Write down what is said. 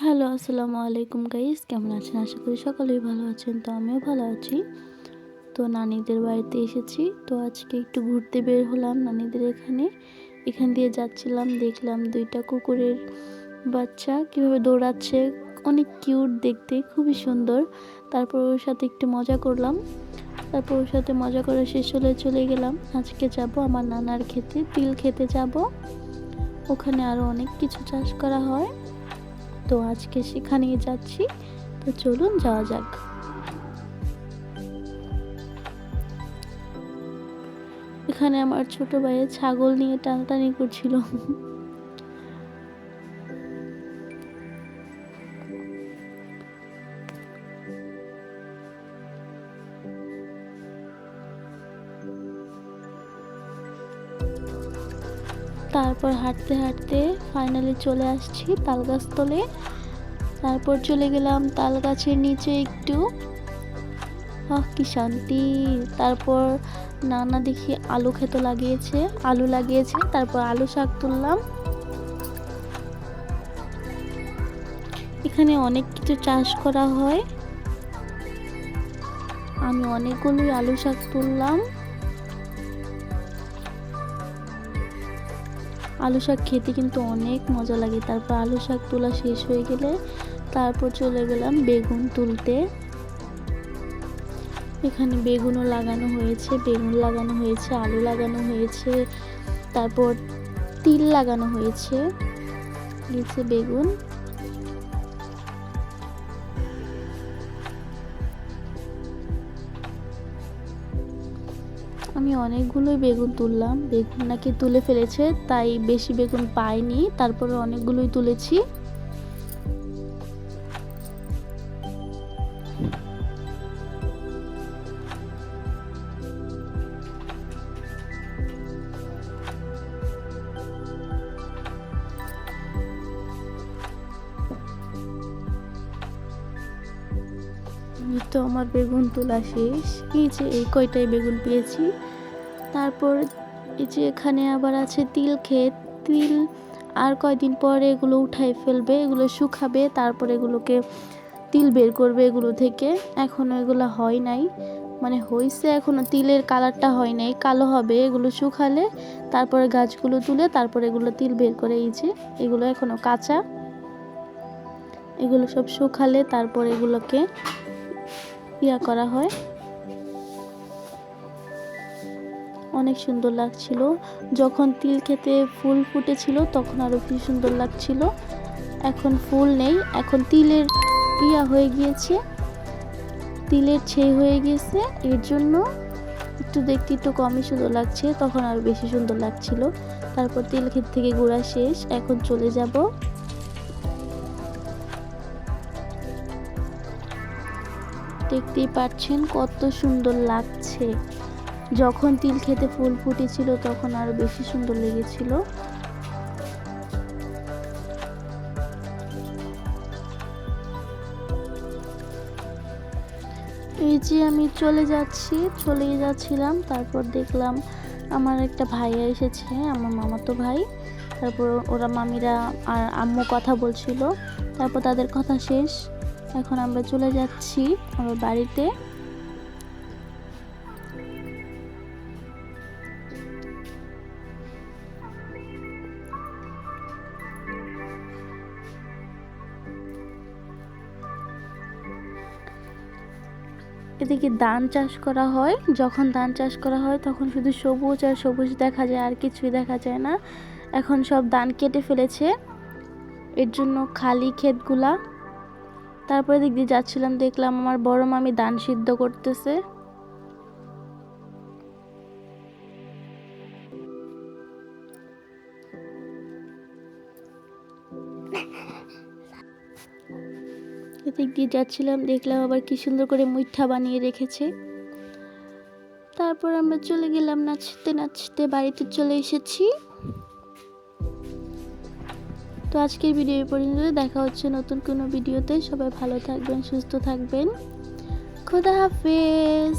Hello, আসসালামু আলাইকুম guys, কেমন আছেন? আশা করি সকলেই ভালো আছেন। তো আমিও ভালো আছি। তো নানিদের বাড়িতে এসেছি। তো আজকে একটু ঘুরতে বের হলাম নানিদের এখানে। এখান দিয়ে যাচ্ছিলাম, দেখলাম 2টা কুকুরের বাচ্চা কীভাবে দৌড়াচ্ছে। অনেক কিউট দেখতে, খুবই সুন্দর। তারপর ওর সাথে একটু মজা করলাম। তারপর ওর সাথে মজা করে শেষ হলে চলে গেলাম। আজকে যাব আমার নানার ক্ষেতে, তিল খেতে যাব। ওখানে আরও অনেক কিছু চাষ করা হয়। তো আজকে সেখানেই যাচ্ছি। তো চলুন যাওয়া যাক। এখানে আমার ছোট ভাইয়ের ছাগল নিয়ে টানাটানি করছিল। তারপর হাঁটতে হাঁটতে ফাইনালি চলে আসছি তালগাছতলে। তারপর চলে গেলাম তাল গাছের নিচে একটু। কি শান্তি। তারপর নানা দেখি আলু লাগিয়েছে। তারপর আলু শাক তুললাম। এখানে অনেক কিছু চাষ করা হয়। আমি অনেকগুলোই আলু শাক তুললাম। আলু শাক খেতে কিন্তু অনেক মজা লাগে। তারপর আলু শাক তোলা শেষ হয়ে গেলে তারপর চলে গেলাম বেগুন তুলতে। এখানে বেগুনও লাগানো হয়েছে, আলু লাগানো হয়েছে, তারপর তিল লাগানো হয়েছে। বেগুন আমি অনেকগুলোই বেগুন তুললাম। বেগুন নাকি তুলে ফেলেছে, তাই বেশি বেগুন পাইনি। তারপরে অনেকগুলোই তুলেছি। তো আমার বেগুন তোলা শেষ। এই যে এই কয়টাই বেগুন পেয়েছি। তারপর এই যে এখানে আবার আছে তিল ক্ষেত। তিল আর কয়দিন পরে এগুলো উঠাই ফেলবে, এগুলো শুকাবে, তারপর এগুলোকে তিল বের করবে এগুলো থেকে। এখনো এগুলো হয় নাই, মানে হয়েছে, এখনো তিলের কালারটা হয় নাই, কালো হবে এগুলো শুকালে। তারপরে গাছগুলো তুলে তারপর এগুলো তিল বের করে। এই যে এগুলো এখনো কাঁচা, এগুলো সব শুকালে তারপর এগুলোকে করা হয়। অনেক সুন্দর লাগছিল। যখন তিল খেতে ফুল ফুটেছিল তখন আরো কি সুন্দর লাগছিল। এখন ফুল নেই, এখন তিলের হয়ে গিয়েছে, তিলের ছেই হয়ে গিয়েছে। এর জন্য একটু দেখতে একটু কমই সুন্দর লাগছে, তখন আরো বেশি সুন্দর লাগছিল। তারপর তিল ক্ষেত থেকে ঘোরা শেষ, এখন চলে যাব। দেখতেই পাচ্ছেন কত সুন্দর লাগছে। যখন তিল খেতে ফুল ফুটেছিল তখন আরো বেশি সুন্দর লেগেছিল। এই যে আমি চলে যাচ্ছিলাম। তারপর দেখলাম আমার একটা ভাইয়া এসেছে, আমার মামাতো ভাই। তারপর ওরা মামিরা আর আম্মু কথা বলছিল। তারপর তাদের কথা শেষ, এখন আমরা চলে যাচ্ছি আমার বাড়িতে। এদিকে ধান চাষ করা হয়। যখন ধান চাষ করা হয় তখন শুধু সবুজ আর সবুজ দেখা যায়, আর কিছুই দেখা যায় না। এখন সব ধান কেটে ফেলেছে, এর জন্য খালি ক্ষেতগুলা। তারপরে দিক দিয়ে যাচ্ছিলাম, দেখলাম আমার বড় মামি ধান সিদ্ধ করতেছে। এদিক দিয়ে যাচ্ছিলাম, দেখলাম আবার কি সুন্দর করে মুইঠা বানিয়ে রেখেছে। তারপর আমরা চলে গেলাম, নাচতে নাচতে বাড়িতে চলে এসেছি। তো আজকের ভিডিও এই পর্যন্ত। দেখা হচ্ছে নতুন কোনো ভিডিওতে। সবাই ভালো থাকবেন, সুস্থ থাকবেন। খোদা হাফেজ।